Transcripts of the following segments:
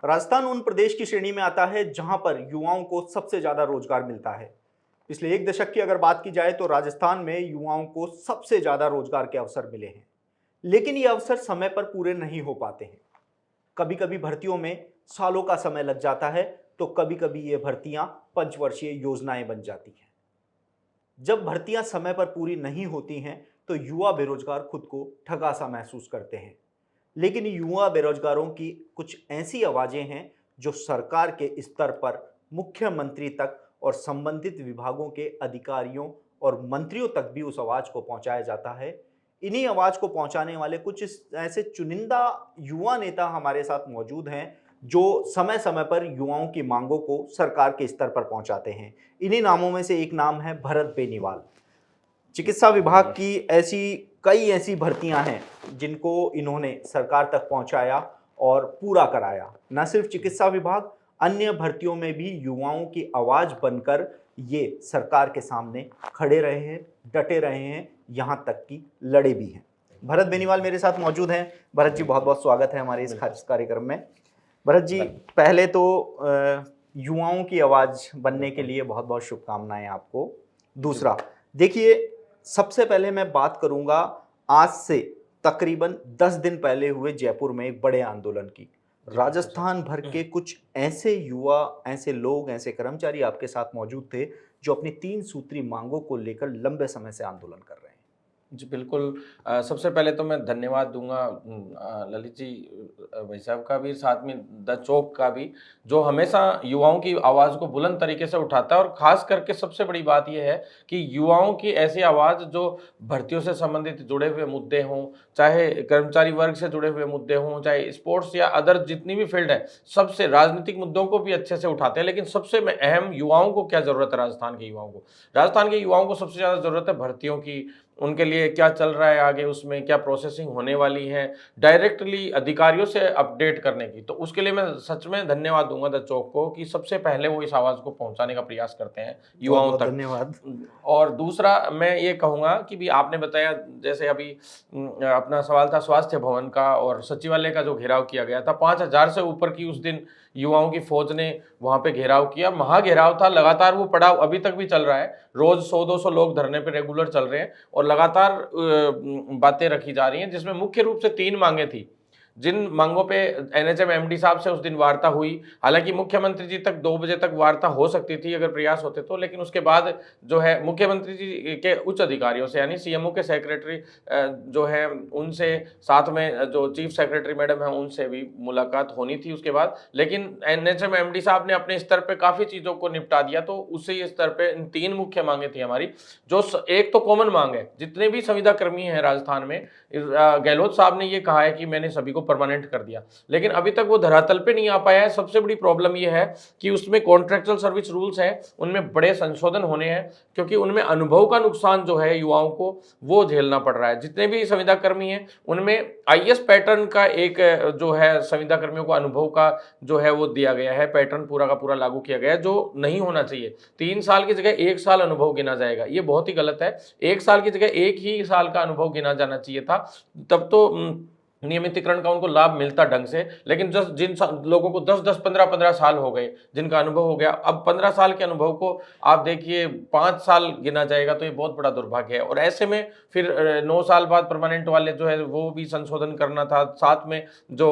राजस्थान उन प्रदेश की श्रेणी में आता है जहां पर युवाओं को सबसे ज्यादा रोजगार मिलता है। पिछले एक दशक की अगर बात की जाए तो राजस्थान में युवाओं को सबसे ज्यादा रोजगार के अवसर मिले हैं, लेकिन ये अवसर समय पर पूरे नहीं हो पाते हैं। कभी कभी भर्तियों में सालों का समय लग जाता है, तो कभी कभी ये भर्तियां पंचवर्षीय योजनाएं बन जाती हैं। जब भर्तियां समय पर पूरी नहीं होती हैं, तो युवा बेरोजगार खुद को ठगा सा महसूस करते हैं। लेकिन युवा बेरोजगारों की कुछ ऐसी आवाजें हैं जो सरकार के स्तर पर मुख्यमंत्री तक और संबंधित विभागों के अधिकारियों और मंत्रियों तक भी उस आवाज को पहुंचाया जाता है। इन्हीं आवाज को पहुंचाने वाले कुछ ऐसे चुनिंदा युवा नेता हमारे साथ मौजूद हैं जो समय समय पर युवाओं की मांगों को सरकार के स्तर पर पहुंचाते हैं। इन्हीं नामों में से एक नाम है भरत बेनीवाल। चिकित्सा विभाग की कई ऐसी भर्तियां हैं जिनको इन्होंने सरकार तक पहुंचाया और पूरा कराया। न सिर्फ चिकित्सा विभाग, अन्य भर्तियों में भी युवाओं की आवाज बनकर ये सरकार के सामने खड़े रहे हैं, डटे रहे हैं, यहां तक कि लड़े भी हैं। भरत बेनीवाल मेरे साथ मौजूद हैं। भरत जी, बहुत बहुत स्वागत है हमारे इस खास कार्यक्रम में। भरत जी, पहले तो युवाओं की आवाज बनने के लिए बहुत बहुत शुभकामनाएं आपको। दूसरा, देखिए, सबसे पहले मैं बात करूंगा आज से तकरीबन 10 दिन पहले हुए जयपुर में एक बड़े आंदोलन की। राजस्थान भर के कुछ ऐसे युवा, ऐसे लोग, ऐसे कर्मचारी आपके साथ मौजूद थे जो अपनी 3 सूत्री मांगों को लेकर लंबे समय से आंदोलन कर रहे हैं। जी, बिल्कुल। सबसे पहले तो मैं धन्यवाद दूँगा ललित जी, भाई साहब का भी, साथ में द चौक का भी, जो हमेशा युवाओं की आवाज़ को बुलंद तरीके से उठाता है। और ख़ास करके सबसे बड़ी बात ये है कि युवाओं की ऐसी आवाज़ जो भर्तियों से संबंधित जुड़े हुए मुद्दे हों, चाहे कर्मचारी वर्ग से जुड़े हुए मुद्दे हों, चाहे स्पोर्ट्स या अदर जितनी भी फ़ील्ड है, सबसे राजनीतिक मुद्दों को भी अच्छे से उठाते हैं। लेकिन सबसे में अहम, युवाओं को क्या ज़रूरत है राजस्थान के युवाओं को? राजस्थान के युवाओं को सबसे ज़्यादा ज़रूरत है भर्तियों की। उनके लिए क्या चल रहा है आगे, उसमें क्या प्रोसेसिंग होने वाली है, डायरेक्टली अधिकारियों से अपडेट करने की। तो उसके लिए मैं सच में धन्यवाद दूँगा द चौक को कि सबसे पहले वो इस आवाज़ को पहुँचाने का प्रयास करते हैं बहुत युवाओं बहुत तक। धन्यवाद। और दूसरा मैं ये कहूँगा कि भी आपने बताया, जैसे अभी अपना सवाल था स्वास्थ्य भवन का और सचिवालय का जो घेराव किया गया था, 5,000 से ऊपर की उस दिन युवाओं की फ़ौज ने वहाँ पे घेराव किया। महाघेराव था, लगातार वो पड़ाव अभी तक भी चल रहा है। रोज़ 100-200 लोग धरने पे रेगुलर चल रहे हैं और लगातार बातें रखी जा रही हैं, जिसमें मुख्य रूप से 3 मांगें थी। जिन मांगों पे एनएचएम एमडी साहब से उस दिन वार्ता हुई, हालाँकि मुख्यमंत्री जी तक 2 बजे तक वार्ता हो सकती थी अगर प्रयास होते तो, लेकिन उसके बाद जो है मुख्यमंत्री जी के उच्च अधिकारियों से, यानी सीएमओ के सेक्रेटरी जो है उनसे, साथ में जो चीफ सेक्रेटरी मैडम है उनसे भी मुलाकात होनी थी उसके बाद। लेकिन एनएचएम एमडी साहब ने अपने स्तर पे काफ़ी चीज़ों को निपटा दिया। तो उसी स्तर पे इन 3 मुख्य मांगें थी हमारी। जो एक तो कॉमन मांग है, जितने भी संविदा कर्मी हैं राजस्थान में, गहलोत साहब ने ये कहा है कि मैंने सभी को परमानेंट कर दिया, लेकिन अभी तक वो धरातल पे नहीं आ पाया है। सबसे बड़ी प्रॉब्लम ये है कि उसमें कॉन्ट्रेक्चुअल सर्विस रूल्स हैं, उनमें बड़े संशोधन होने हैं, क्योंकि उनमें अनुभव का नुकसान जो है युवाओं को वो झेलना पड़ रहा है। जितने भी संविदा कर्मी हैं उनमें आईएएस पैटर्न का एक जो है संविदा कर्मियों को अनुभव का जो है वो दिया गया है, पैटर्न पूरा का पूरा लागू किया गया है, जो नहीं होना चाहिए। 3 साल की जगह 1 साल अनुभव गिना जाएगा, ये बहुत ही गलत है। 1 साल की जगह 1 ही साल का अनुभव गिना जाना चाहिए था, तब तो नियमितीकरण का उनको लाभ मिलता ढंग से। लेकिन जिन लोगों को 10-10, 15-15 साल हो गए, जिनका अनुभव हो गया, अब 15 साल के अनुभव को आप देखिए 5 साल गिना जाएगा, तो ये बहुत बड़ा दुर्भाग्य है। और ऐसे में फिर 9 साल बाद परमानेंट वाले जो है वो भी संशोधन करना था। साथ में जो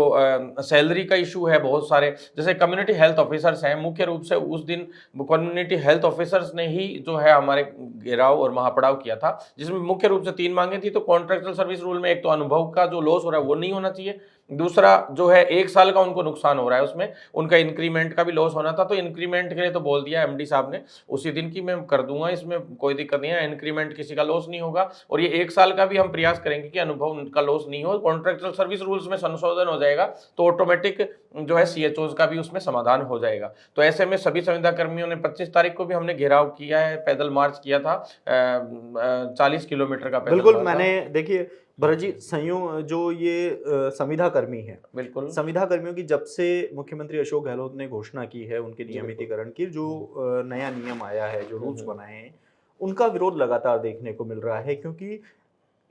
सैलरी का इशू है, बहुत सारे जैसे कम्युनिटी हेल्थ ऑफिसर्स हैं, मुख्य रूप से उस दिन कम्युनिटी हेल्थ ऑफिसर्स ने ही जो है हमारे घेराव और महापड़ाव किया था, जिसमें मुख्य रूप से 3 मांगे थी। तो कॉन्ट्रेक्चुअल सर्विस रूल में एक तो अनुभव का जो लॉस हो रहा है वो नहीं होना चाहिए। दूसरा जो है 1 साल का उनको नुकसान हो रहा है, उसमें उनका इंक्रीमेंट का भी लॉस होना था। तो इंक्रीमेंट के लिए तो बोल दिया एमडी साहब ने उसी दिन की, मैं कर दूंगा, इसमें कोई दिक्कत नहीं है, इंक्रीमेंट किसी का लॉस नहीं होगा। और ये 1 साल का भी हम प्रयास करेंगे कि अनुभव का लॉस नहीं हो। कॉन्ट्रेक्चुअल सर्विस रूल्स में संशोधन हो जाएगा तो ऑटोमेटिक जो है सीएचओज का भी उसमें समाधान हो जाएगा। तो ऐसे में सभी संविदा कर्मियों ने 25 तारीख को भी हमने घेराव किया है, पैदल मार्च किया था, 40 किलोमीटर का पैदल बिल्कुल, मार्च था। मैंने देखिए भरत जी, जो ये संविदा कर्मी है, बिल्कुल। संविदा कर्मियों की जब से मुख्यमंत्री अशोक गहलोत ने घोषणा की है उनके जी, बिल्कुल। नियमितीकरण की, जो नया नियम आया है, जो रूल्स हुँ। बनाए हैं, उनका विरोध लगातार देखने को मिल रहा है, क्योंकि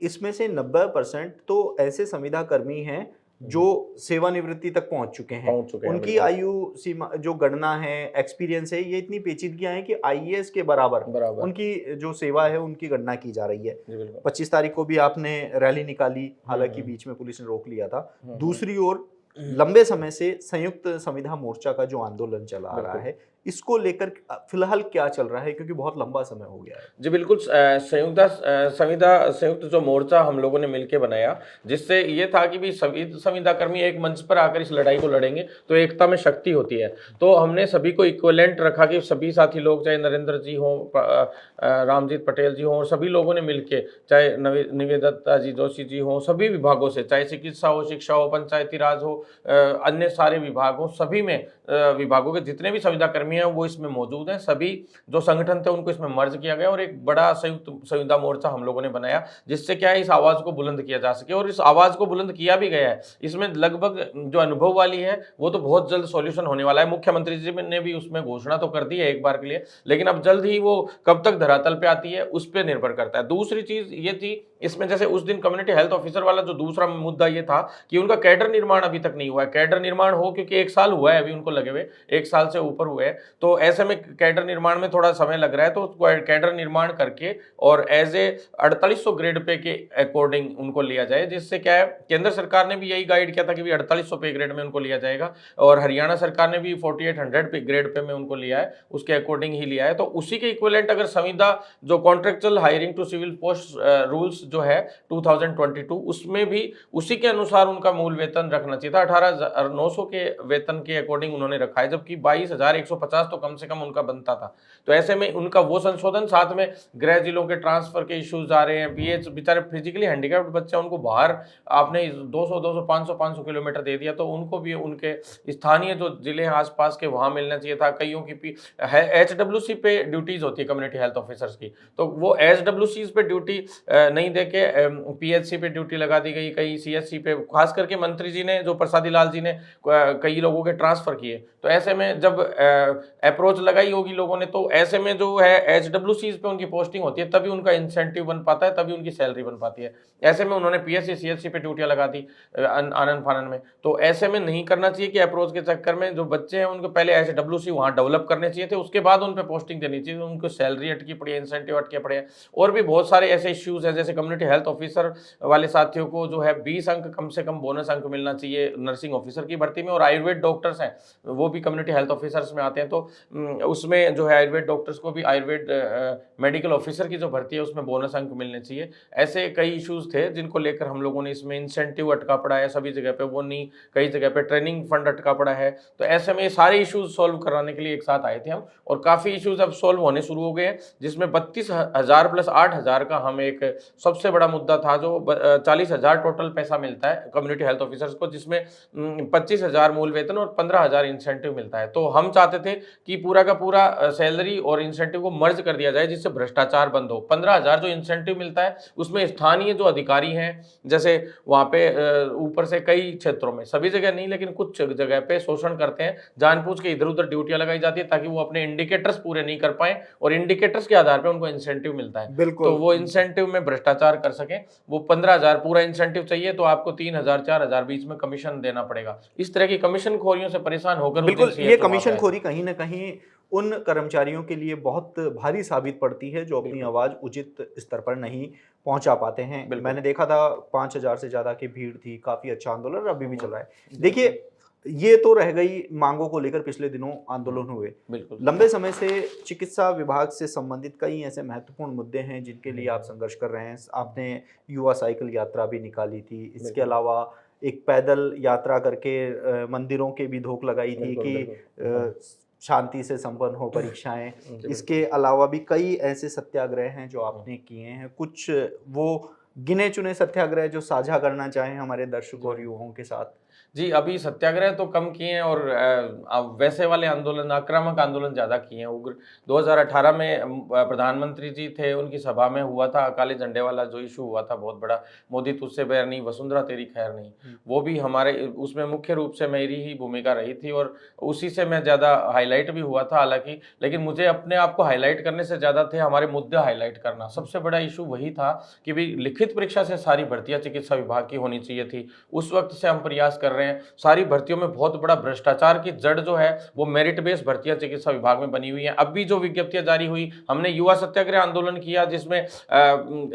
इसमें से 90% तो ऐसे संविदा कर्मी हैं जो सेवानिवृत्ति तक पहुंच चुके हैं, उनकी बिल्कुल। आयु सीमा जो गणना है, एक्सपीरियंस है, ये इतनी पेचीदगियां हैं कि आईएएस के बराबर बराबर। उनकी जो सेवा है उनकी गणना की जा रही है। जी बिल्कुल। 25 तारीख को भी आपने रैली निकाली, हालांकि हम्म। बीच में पुलिस ने रोक लिया था। हम्म। दूसरी ओर लंबे समय से संयुक्त संविधा मोर्चा का जो आंदोलन चला आ रहा बिल्कुल। है, इसको लेकर फिलहाल क्या चल रहा है, क्योंकि बहुत लंबा समय हो गया है। जी बिल्कुल। संयुक्त जो मोर्चा हम लोगों ने मिलकर बनाया, जिससे ये था कि भी सभी संविदा कर्मी एक मंच पर आकर इस लड़ाई को लड़ेंगे तो एकता में शक्ति होती है। तो हमने सभी को इक्विवेलेंट रखा कि सभी साथी लोग, चाहे नरेंद्र जी हों, रामजीत पटेल जी हों, और सभी लोगों ने मिलके, चाहे निवेदिता जी जोशी जी हों, सभी विभागों से, चाहे चिकित्सा हो, शिक्षा हो, पंचायती राज हो, अन्य सारे विभाग हो, सभी में विभागों के जितने भी संविदा कर्मी हैं वो इसमें मौजूद हैं। सभी जो संगठन थे उनको इसमें मर्ज किया गया और एक बड़ा संयुक्त संविदा मोर्चा हम लोगों ने बनाया, जिससे क्या है इस आवाज को बुलंद किया जा सके, और इस आवाज को बुलंद किया भी गया है। इसमें लगभग जो अनुभव वाली है वो तो बहुत जल्द सॉल्यूशन होने वाला है। मुख्यमंत्री जी ने भी उसमें घोषणा तो कर दी है एक बार के लिए, लेकिन अब जल्द ही वो कब तक धरातल पे आती है उस पर निर्भर करता है। दूसरी चीज ये थी इसमें, जैसे उस दिन कम्युनिटी हेल्थ ऑफिसर वाला जो दूसरा मुद्दा ये था कि उनका कैडर निर्माण अभी तक नहीं हुआ है। कैडर निर्माण हो, क्योंकि 1 साल हुआ है अभी उनको लगे हुए, 1 साल से ऊपर हुए हैं, तो ऐसे में कैडर निर्माण में थोड़ा समय लग रहा है। तो कैडर निर्माण करके और एज ए 4800 ग्रेड पे के अकॉर्डिंग उनको लिया जाए, जिससे क्या है केंद्र सरकार ने भी यही गाइड किया था कि 4800 पे ग्रेड में उनको लिया जाएगा, और हरियाणा सरकार ने भी 4800 पे ग्रेड पे में उनको लिया है, उसके अकॉर्डिंग ही लिया है। तो उसी के इक्विवेलेंट अगर संविदा जो contractual hiring to civil post rules जो है 2022, उसमें भी उसी के अनुसार उनका मूल वेतन रखना चाहिए था। 18,900 के वेतन के अकॉर्डिंग उन्होंने रखा है, जबकि 22,150 तो कम से कम उनका बनता था। तो ऐसे में उनका वो संशोधन, साथ में गृह जिलों के ट्रांसफर के इश्यूज आ रहे हैं, पीएच बेचारे फिजिकली हैंडीकैप्ड बच्चे, उनको बाहर आपने 200 500 किलोमीटर दे दिया, तो उनको भी उनके स्थानीय जो जिले हैं आसपास के वहां मिलना चाहिए था। कईयों की HWC पे ड्यूटीज होती है कम्युनिटी हेल्थ ऑफिसर्स की, तो वो HWC पे ड्यूटी नहीं देके PHC पे ड्यूटी लगा दी गई, कई CSC पे, खास करके मंत्री जी ने, जो प्रसादी लाल जी ने कई लोगों के ट्रांसफर किए। तो ऐसे में जब अप्रोच लगाई होगी लोगों ने, तो ऐसे में जो है HWC पे उनकी पोस्टिंग होती है, तभी उनका इंसेंटिव बन पाता है, तभी उनकी सैलरी बन पाती है। ऐसे में उन्होंने PSC CSC पे ड्यूटियां लगा दी आनंद फानन में। तो ऐसे में नहीं करना चाहिए कि अप्रोच के चक्कर में जो बच्चे हैं उनको पहले HWC वहां डेवलप करने चाहिए थे, उसके बाद उन पे पोस्टिंग देनी चाहिए। उनको सैलरी अटकी पड़ी है, इंसेंटिव अटके पड़े हैं, और भी बहुत सारे ऐसे इश्यूज हैं। जैसे कम्युनिटी हेल्थ ऑफिसर वाले साथियों को जो है 20 अंक कम से कम बोनस अंक मिलना चाहिए नर्सिंग ऑफिसर की भर्ती में, और आयुर्वेद डॉक्टर्स हैं वो भी कम्युनिटी हेल्थ ऑफिसर्स में आते हैं, तो उसमें जो है आयुर्वेद डॉक्टर्स को भी आयुर्वेद मेडिकल ऑफिसर की जो भर्ती है उसमें बोनस अंक मिलने चाहिए। ऐसे कई इश्यूज थे जिनको लेकर हम लोगों ने, इसमें इंसेंटिव अटका पड़ा है सभी जगह पे, वो नहीं, कई जगह पे ट्रेनिंग फंड अटका पड़ा है। तो ऐसे में ये सारे इश्यूज सॉल्व कराने के लिए एक साथ आए थे हम, और काफी इश्यूज अब सॉल्व होने शुरू हो गए हैं, जिसमें 32,000 प्लस 8,000 का हम एक सबसे बड़ा मुद्दा था, जो 40,000 टोटल पैसा मिलता है कम्युनिटी हेल्थ ऑफिसर्स को, जिसमें 25,000 मूल वेतन और 15,000 इंसेंटिव मिलता है। तो हम चाहते थे कि पूरा का पूरा सैलरी और इंसेंटिव को मर्ज कर दिया जाए, जिससे भ्रष्टाचार बंद हो। 15,000 जो इंसेंटिव मिलता है उसमें स्थानीय जो अधिकारी हैं, जैसे वहां पे ऊपर से कई क्षेत्रों में, सभी जगह नहीं लेकिन कुछ जगह पे शोषण करते हैं, जानबूझ के इधर उधर ड्यूटियां लगाई जाती है ताकि वो अपने इंडिकेटर्स पूरे नहीं कर पाए, और इंडिकेटर्स के आधार पर उनको इंसेंटिव मिलता है। बिल्कुल। तो वो इंसेंटिव में भ्रष्टाचार कर सके, वो 15,000 पूरा इंसेंटिव चाहिए तो आपको 3,000 4,000 बीच में कमीशन देना पड़ेगा। इस तरह की कमीशन खोरियों से परेशान होकर बिल्कुल, ये कमीशन खोरी कहीं ना कहीं उन कर्मचारियों के लिए बहुत भारी साबित पड़ती है जो अपनी आवाज उचित स्तर पर नहीं पहुंचा पाते हैं। मैंने देखा था 5,000 से ज्यादा की भीड़ थी, काफी अच्छा आंदोलन अभी भी चल रहा है। देखिए, ये तो रह गई मांगों को लेकर पिछले दिनों आंदोलन हुए। लंबे समय से चिकित्सा विभाग से संबंधित कई ऐसे महत्वपूर्ण मुद्दे हैं जिनके लिए आप संघर्ष कर रहे हैं। आपने युवा साइकिल यात्रा भी निकाली थी, इसके अलावा एक पैदल यात्रा करके मंदिरों के भी धोख लगाई थी कि शांति से संपन्न हो परीक्षाएं। इसके अलावा भी कई ऐसे सत्याग्रह हैं जो आपने किए हैं। कुछ वो गिने चुने सत्याग्रह जो साझा करना चाहें हमारे दर्शकों और युवाओं के साथ? जी, अभी सत्याग्रह तो कम किए हैं और वैसे वाले आंदोलन, आक्रामक आंदोलन ज़्यादा किए हैं, उग्र। 2018 में प्रधानमंत्री जी थे, उनकी सभा में हुआ था काले झंडे वाला जो इश्यू हुआ था बहुत बड़ा, मोदी तुझसे बैर नहीं, वसुंधरा तेरी खैर नहीं। वो भी हमारे उसमें मुख्य रूप से मेरी ही भूमिका रही थी और उसी से मैं ज़्यादा हाइलाइट भी हुआ था हालाँकि, लेकिन मुझे अपने आप को हाइलाइट करने से ज़्यादा थे हमारे मुद्दे हाइलाइट करना। सबसे बड़ा इश्यू वही था कि भई लिखित परीक्षा से सारी भर्तियाँ चिकित्सा विभाग की होनी चाहिए थी। उस वक़्त से हम प्रयास कर रहे हैं। सारी भर्तियों में बहुत बड़ा भ्रष्टाचार की जड़ जो है, वो मेरिट बेस्ड भर्तियाँ चिकित्सा विभाग में बनी हुई हैं। अब भी जो विज्ञप्तियाँ जारी हुई, हमने युवा सत्याग्रह आंदोलन किया जिसमें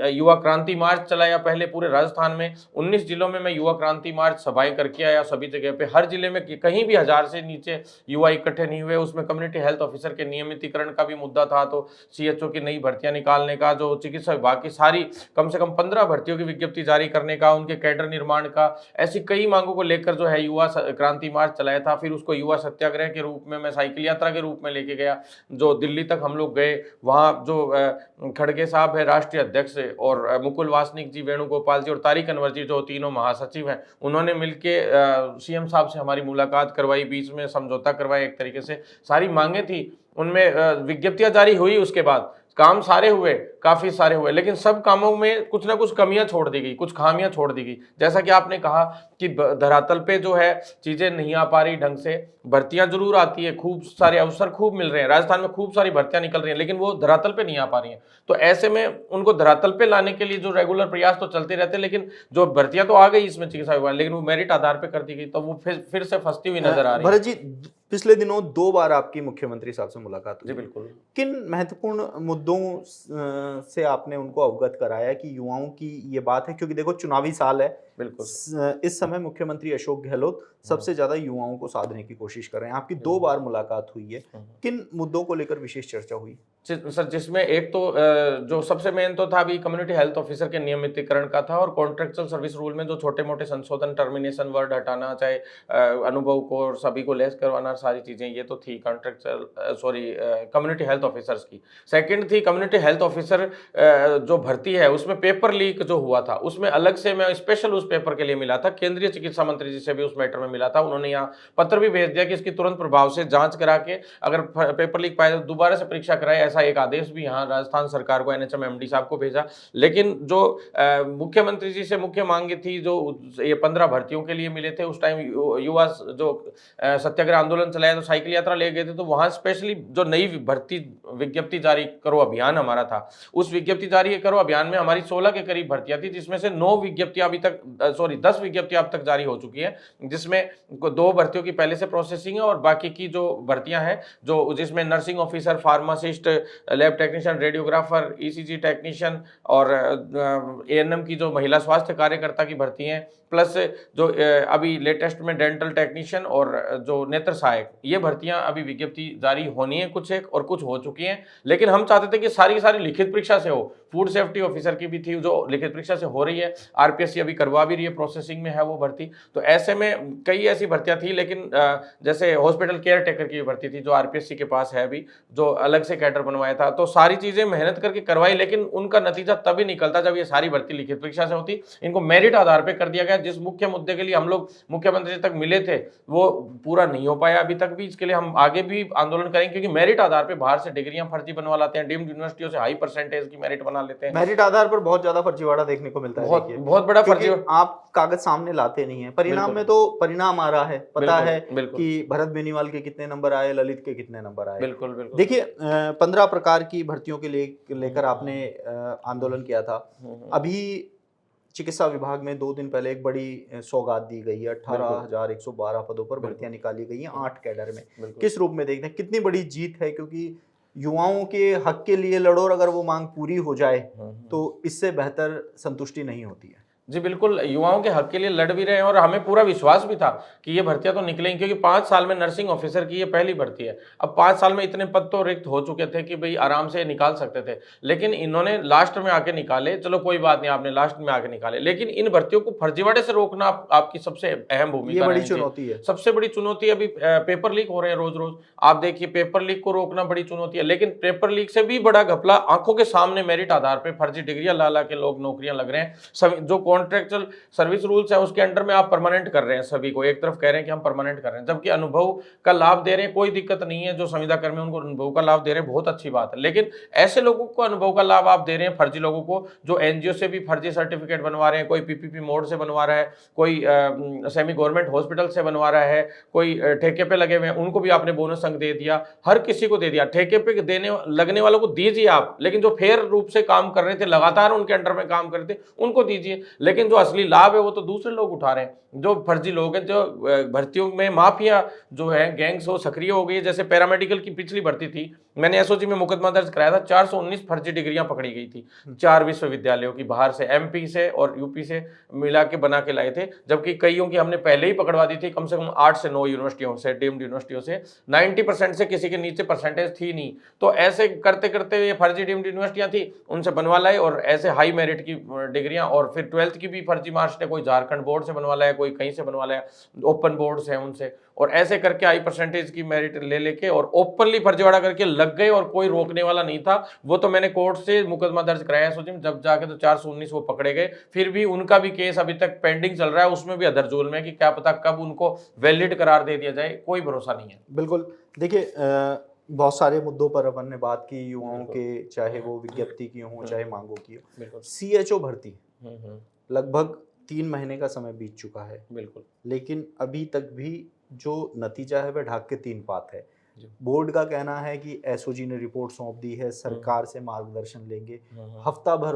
युवा क्रांति मार्च चलाया पहले पूरे राजस्थान में। 19 जिलों में मैं युवा क्रांति मार्च सभाएँ करके आया सभी जगह पे। हर जिले में कहीं भी 1000 से नीचे युवा इकट्ठे नहीं हुए। उसमें कम्युनिटी हेल्थ ऑफिसर के नियमितीकरण का भी मुद्दा था, तो सीएचओ की नई भर्तियाँ निकालने का, जो चिकित्सा विभाग की सारी कम से कम 15 भर्तियों की विज्ञप्ति जारी करने का, उनके कैडर निर्माण का, ऐसी कई मांगों को लेकर जो है युवा क्रांति मार्च चलाया था। फिर उसको युवा सत्याग्रह के रूप में मैं साइकिल यात्रा के रूप में लेके गया, जो दिल्ली तक हम लोग गए। वहाँ जो खड़गे साहब है राष्ट्रीय अध्यक्ष और मुकुल वासनिक जी, वेणुगोपाल जी और तारिक अनवर जी जो तीनों महासचिव हैं, उन्होंने मिलके सीएम साहब से हमारी मुलाकात करवाई, बीच में समझौता करवाया एक तरीके से। सारी मांगें थी, उनमें विज्ञप्तियाँ जारी हुई, उसके बाद काम सारे हुए, काफ़ी सारे हुए, लेकिन सब कामों में कुछ ना कुछ कमियाँ छोड़ दी गई, कुछ खामियाँ छोड़ दी गई। जैसा कि आपने कहा कि धरातल पे जो है चीज़ें नहीं आ पा रही ढंग से, भर्तियाँ ज़रूर आती है, खूब सारे अवसर खूब मिल रहे हैं, राजस्थान में खूब सारी भर्तियाँ निकल रही हैं, लेकिन वो धरातल पे नहीं आ पा रही हैं। तो ऐसे में उनको धरातल पे लाने के लिए जो रेगुलर प्रयास तो चलते रहते हैं, लेकिन जो भर्तियाँ तो आ गई इसमें चिकित्सा विभाग, लेकिन वो मेरिट आधार पे कर दी गई, तो वो फिर से फंसती हुई नजर आ रही है। भरत जी, पिछले दिनों 2 बार आपकी मुख्यमंत्री साहब से मुलाकात जी हुई। बिल्कुल। किन महत्वपूर्ण मुद्दों से आपने उनको अवगत कराया कि युवाओं की ये बात है, क्योंकि देखो चुनावी साल है, बिल्कुल। इस समय मुख्यमंत्री अशोक गहलोत सबसे ज्यादा युवाओं को साधने की कोशिश कर रहे हैं। आपकी 2 बार मुलाकात हुई है, किन मुद्दों को लेकर विशेष चर्चा हुई? सर, जिसमें एक तो जो सबसे मेन तो था अभी कम्युनिटी हेल्थ ऑफिसर के नियमितीकरण का था, और कॉन्ट्रेक्चुअल सर्विस रूल में जो छोटे मोटे संशोधन, टर्मिनेशन वर्ड हटाना, चाहे अनुभव को और सभी को लेस करवाना, सारी चीजें ये तो थी कॉन्ट्रेक्चुअल कम्युनिटी हेल्थ ऑफिसर्स की। सेकंड थी कम्युनिटी हेल्थ ऑफिसर जो भर्ती है उसमें पेपर लीक जो हुआ था, उसमें अलग से मैं स्पेशल उस पेपर के लिए मिला था, केंद्रीय चिकित्सा मंत्री जी से भी उस मैटर में मिला था। उन्होंने यहाँ पत्र भी भेज दिया कि इसकी तुरंत प्रभाव से जांच करा के अगर पेपर लीक पाए तो दोबारा से परीक्षा कराए, ऐसा एक आदेश भी यहाँ राजस्थान सरकार को, एनएचएम एमडी साहब को भेजा। लेकिन जो मुख्यमंत्री जी से मुख्य मांगे थी, जो ये 15 भर्तियों के लिए मिले थे, उस टाइम युवा जो सत्याग्रह आंदोलन चलाया तो साइकिल यात्रा ले गए थे, तो वहां स्पेशली जो नई भर्ती विज्ञप्ति जारी करो अभियान हमारा था, उस विज्ञप्ति जारी करो अभियान में हमारी 16 के करीब भर्तियां थी, जिसमें से 9 विज्ञप्तियां अभी तक 10 विज्ञप्तियां अब तक जारी हो चुकी है, जिसमें 2 भर्तियों की पहले से प्रोसेसिंग है और बाकी की जो भर्तियां हैं, जो जिसमें nursing officer, pharmacist, lab technician, radiographer, ECG technician और एएनएम की जो महिला स्वास्थ्य कार्यकर्ता की भर्ती हैं, प्लस जो अभी लेटेस्ट में डेंटल टेक्नीशियन और जो नेत्र सहायक, ये भर्तियां अभी विज्ञप्ति जारी होनी है, कुछ एक और कुछ हो चुकी हैं। लेकिन हम चाहते थे कि सारी की सारी लिखित परीक्षा से हो। फूड सेफ्टी ऑफिसर की भी थी जो लिखित परीक्षा से हो रही है, आरपीएससी अभी करवा भी रही है, प्रोसेसिंग में है वो भर्ती। तो ऐसे में कई ऐसी भर्तियां थी, लेकिन जैसे हॉस्पिटल केयर टेकर की भर्ती थी जो आरपीएससी के पास है अभी, जो अलग से कैडर बनवाया था। तो सारी चीजें मेहनत करके करवाई, लेकिन उनका नतीजा तभी निकलता जब ये सारी भर्ती लिखित परीक्षा से होती। इनको मेरिट आधार पर कर दिया गया। जिस मुख्य मुद्दे के लिए हम लोग मुख्यमंत्री तक मिले थे वो पूरा नहीं हो पाया अभी तक भी। इसके लिए हम आगे भी आंदोलन करेंगे, क्योंकि मेरिट आधार पर बाहर से डिग्रियां फर्जी बनवा लाते हैं, डीम्ड यूनिवर्सिटियों से हाई परसेंटेज की मेरिट बना लेते हैं। मेरिट आधार पर बहुत ज्यादा फर्जीवाड़ा देखने को मिलता है। बहुत बड़ा फर्जी, आप कागज सामने लाते नहीं है, परिणाम में तो परिणाम आ रहा है, पता है कि भरत बेनीवाल के कितने नंबर आए, ललित के कितने नंबर आए। बिल्कुल बिल्कुल। देखिए 15 प्रकार की भर्तियों के लेकर आपने आंदोलन किया था। अभी चिकित्सा विभाग में 2 दिन पहले एक बड़ी सौगात दी गई है, 18,112 पदों पर भर्तियां निकाली गई हैं 8 कैडर में। किस रूप में देखते हैं, कितनी बड़ी जीत है? क्योंकि युवाओं के हक के लिए लड़ो, अगर वो मांग पूरी हो जाए तो इससे बेहतर संतुष्टि नहीं होती है। जी बिल्कुल, युवाओं के हक के लिए लड़ भी रहे हैं और हमें पूरा विश्वास भी था कि ये भर्तियां तो निकलेंगी, क्योंकि 5 साल में नर्सिंग ऑफिसर की ये पहली भर्ती है। अब 5 साल में इतने पद तो रिक्त हो चुके थे कि भाई आराम से निकाल सकते थे, लेकिन इन्होंने लास्ट में आके निकाले। चलो कोई बात नहीं, आपने लास्ट में आके निकाले, लेकिन इन भर्तियों को फर्जीवाड़े से रोकना आपकी सबसे अहम भूमिका, बड़ी चुनौती है। सबसे बड़ी चुनौती। अभी पेपर लीक हो रहे हैं रोज रोज, आप देखिए, पेपर लीक को रोकना बड़ी चुनौती है। लेकिन पेपर लीक से भी बड़ा घपला, आंखों के सामने मेरिट आधार पर फर्जी डिग्रियां ला ला के लोग नौकरियां लग रहे हैं। जो कॉन्ट्रेक्चुअल सर्विस रूल्स है उसके अंडर में आप परमानेंट कर रहे हैं सभी को, एक तरफ कह रहे हैं कि हम परमानेंट कर रहे हैं, जबकि अनुभव का लाभ दे रहे हैं, कोई दिक्कत नहीं है, जो संविदा कर्मी उनको अनुभव का लाभ दे रहे हैं, बहुत अच्छी बात है। लेकिन ऐसे लोगों को अनुभव का लाभ आप दे रहे हैं, फर्जी लोगों को, जो एनजीओ से भी फर्जी सर्टिफिकेट बनवा रहे हैं, कोई पीपीपी मोड से बनवा रहा है, कोई सेमी गवर्नमेंट हॉस्पिटल से बनवा रहा है, कोई ठेके पे लगे हुए हैं, उनको भी आपने बोनस अंक दे दिया, हर किसी को दे दिया। ठेके पे देने लगने वालों को दीजिए आप, लेकिन जो फेयर रूप से काम कर रहे थे, लगातार उनके अंडर में काम कर रहे थे, उनको दीजिए। लेकिन जो असली लाभ है वो तो दूसरे लोग उठा रहे हैं, जो फर्जी लोग हैं, जो भर्तियों में माफिया जो है, गैंग्स वो सक्रिय हो गई है। जैसे पैरामेडिकल की पिछली भर्ती थी, मैंने एसओजी में मुकदमा दर्ज कराया था, 419 फर्जी डिग्रियां पकड़ी गई थी 4 विश्वविद्यालयों की, बाहर से, एमपी से और यूपी से मिला के बना के लाए थे, जबकि कईयों की हमने पहले ही पकड़वा दी थी, कम से कम 8 से 9 यूनिवर्सिटियों से, डीम्ड यूनिवर्सिटियों से। 90% से किसी के नीचे परसेंटेज थी नहीं, तो ऐसे करते करते ये फर्जी डीम्ड यूनिवर्सिटियां थी, उनसे बनवा लाए, और ऐसे हाई मेरिट की डिग्रियां, और फिर 12th की भी फर्जी मार्कशीट, कोई झारखंड बोर्ड से बनवा लाया, कोई कहीं से बनवा लाया, ओपन बोर्ड से उनसे, और ऐसे करके हाई परसेंटेज की मेरिट ले लेके और ओपनली फर्जीवाड़ा करके लग गए, और कोई रोकने वाला नहीं था। वो तो मैंने कोर्ट से मुकदमा दर्ज कराया सोचिए, जब जाके तो 419 वो पकड़े गए, फिर भी उनका भी केस अभी तक पेंडिंग चल रहा है, उसमें भी अधर जुल्म है कि क्या पता कब उनको वैलिड करार दे दिया जाए, कोई भरोसा नहीं है। बिल्कुल। देखिए, बहुत सारे मुद्दों पर अपन ने बात की, युवाओं के, चाहे वो विज्ञप्ति की हो, चाहे मांगों की हो। सीएचओ भर्ती लगभग 3 महीने का समय बीत चुका है, बिल्कुल, लेकिन अभी तक भी जो नतीजा है वह ढाक के 3 पात है। बोर्ड का कहना है कि एसओजी ने रिपोर्ट सौंप दी है, सरकार से मार्गदर्शन लेंगे। हफ्ता भर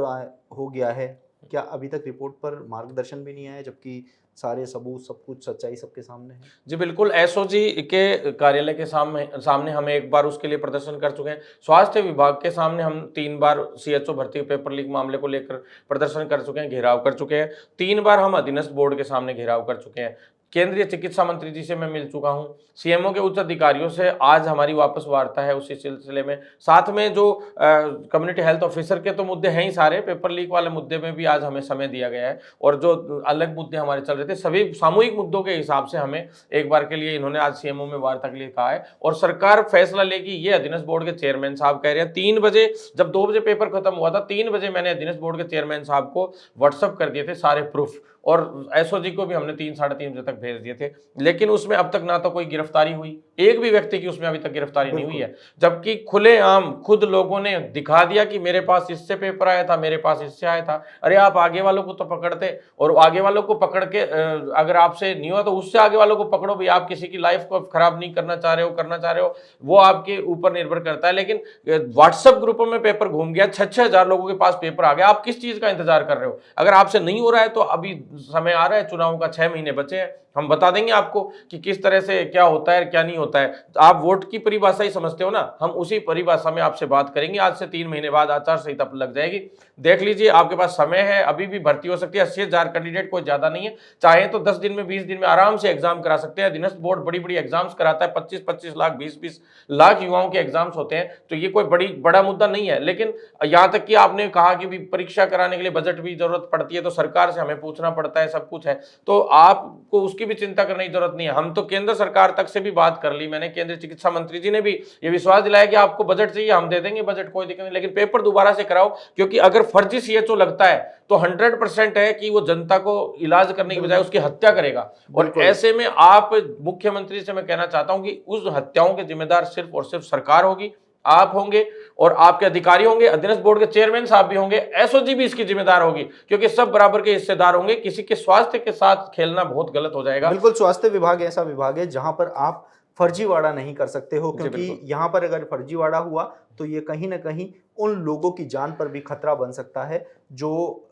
हो गया है, क्या अभी तक रिपोर्ट पर मार्गदर्शन भी नहीं आया, जबकि सारे सबूत, सब कुछ, सच्चाई सबके सामने है? जी बिल्कुल, एसओजी के कार्यालय के सामने हम एक बार उसके लिए प्रदर्शन कर चुके हैं। स्वास्थ्य विभाग के सामने हम 3 बार सीएचओ भर्ती पेपर लीक मामले को लेकर प्रदर्शन कर चुके हैं, घेराव कर चुके हैं। 3 बार हम अधीनस्थ बोर्ड के सामने घेराव कर चुके हैं। केंद्रीय चिकित्सा मंत्री जी से मैं मिल चुका हूं, सीएमओ के उच्च अधिकारियों से आज हमारी वापस वार्ता है उसी सिलसिले में। साथ में जो कम्युनिटी हेल्थ ऑफिसर के तो मुद्दे हैं ही सारे, पेपर लीक वाले मुद्दे में भी आज हमें समय दिया गया है, और जो अलग मुद्दे हमारे चल रहे थे, सभी सामूहिक मुद्दों के हिसाब से हमें एक बार के लिए इन्होंने आज सीएमओ में वार्ता के लिए कहा है, और सरकार फैसला लेगी। ये अधीनस्थ बोर्ड के चेयरमैन साहब कह रहे हैं। 3 बजे, जब 2 बजे पेपर खत्म हुआ था, 3 बजे मैंने अधीनस्थ बोर्ड के चेयरमैन साहब को व्हाट्सअप कर दिए थे सारे प्रूफ, और एसओजी को भी हमने 3 साढ़े 3 बजे तक भेज दिए थे, लेकिन उसमें अब तक ना तो कोई गिरफ्तारी हुई, एक भी व्यक्ति की उसमें अभी तक गिरफ्तारी नहीं हुई है, जबकि खुलेआम खुद लोगों ने दिखा दिया कि मेरे पास इससे पेपर आया था, मेरे पास इससे आया था। अरे आप आगे वालों को तो पकड़ते, और आगे वालों को पकड़ के अगर आपसे नहीं हुआ तो उससे आगे वालों को पकड़ो भाई, आप किसी की लाइफ को खराब नहीं करना चाह रहे हो, वो आपके ऊपर निर्भर करता है। लेकिन व्हाट्सएप ग्रुपों में पेपर घूम गया, 6-6 हजार लोगों के पास पेपर आ गया, आप किस चीज का इंतजार कर रहे हो? अगर आपसे नहीं हो रहा है तो अभी समय आ रहा है, चुनाव का 6 महीने बचे हैं, हम बता देंगे आपको कि किस तरह से क्या होता है क्या नहीं होता है। आप वोट की परिभाषा ही समझते हो ना, हम उसी परिभाषा में आपसे बात करेंगे। आज से 3 महीने बाद आचार संहिता लग जाएगी, देख लीजिए, आपके पास समय है, अभी भी भर्ती हो सकती है। 80,000 कैंडिडेट कोई ज्यादा नहीं है, चाहे तो 10 दिन में, 20 दिन में आराम से एग्जाम करा सकते हैं। अधीनस्थ बोर्ड बड़ी बड़ी एग्जाम्स कराता है, 25-25 लाख, 20-20 लाख युवाओं के एग्जाम्स होते हैं, तो ये कोई बड़ा मुद्दा नहीं है। लेकिन यहाँ तक कि आपने कहा कि भी परीक्षा कराने के लिए बजट भी जरूरत पड़ती है, तो सरकार से हमें पूछना पड़ता है, सब कुछ है, तो आपको उसकी भी चिंता करने की जरूरत नहीं है। हम तो केंद्र सरकार तक से भी बात कर ली, मैंने केंद्रीय चिकित्सा मंत्री जी ने भी ये विश्वास दिलाया कि आपको बजट चाहिए, हम दे देंगे बजट, कोई दिक्कत नहीं, लेकिन पेपर दोबारा से कराओ, क्योंकि अगर फर्जी सीएचओ लगता है तो 100% है कि वो जनता को इलाज करने की बजाय उसकी हत्या करेगा। और ऐसे में आप मुख्यमंत्री से मैं कहना चाहता हूं कि उस हत्याओं के जिम्मेदार सिर्फ और सिर्फ सरकार होगी, आप होंगे और आपके अधिकारी होंगे, अधीनस्थ बोर्ड के चेयरमैन साहब भी होंगे, एसओजी भी इसकी जिम्मेदार होगी, क्योंकि सब बराबर के हिस्सेदार होंगे। किसी के स्वास्थ्य के साथ खेलना बहुत गलत हो जाएगा। बिल्कुल, स्वास्थ्य विभाग ऐसा विभाग है जहां पर आप फर्जीवाड़ा नहीं कर सकते हो, क्योंकि यहाँ पर अगर फर्जीवाड़ा हुआ तो ये कहीं ना कहीं उन लोगों की जान पर भी खतरा बन सकता है, जो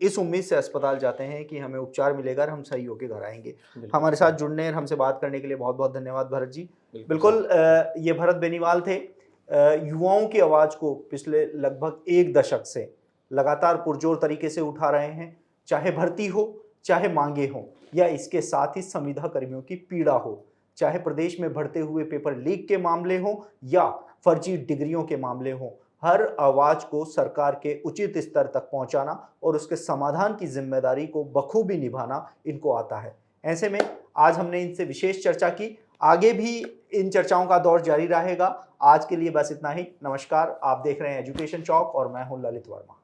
इस उम्मीद से अस्पताल जाते हैं कि हमें उपचार मिलेगा और हम सही होकर घर आएंगे। हमारे साथ जुड़ने और हमसे बात करने के लिए बहुत बहुत धन्यवाद भरत जी। बिल्कुल, ये भरत बेनीवाल थे। युवाओं की आवाज़ को पिछले लगभग 1 दशक से लगातार पुरजोर तरीके से उठा रहे हैं, चाहे भर्ती हो, चाहे मांगे हो, या इसके साथ ही संविदा कर्मियों की पीड़ा हो, चाहे प्रदेश में बढ़ते हुए पेपर लीक के मामले हो या फर्जी डिग्रियों के मामले हो। हर आवाज़ को सरकार के उचित स्तर तक पहुंचाना और उसके समाधान की जिम्मेदारी को बखूबी निभाना इनको आता है। ऐसे में आज हमने इनसे विशेष चर्चा की, आगे भी इन चर्चाओं का दौर जारी रहेगा। आज के लिए बस इतना ही। नमस्कार, आप देख रहे हैं एजुकेशन चौक और मैं हूं ललित वर्मा।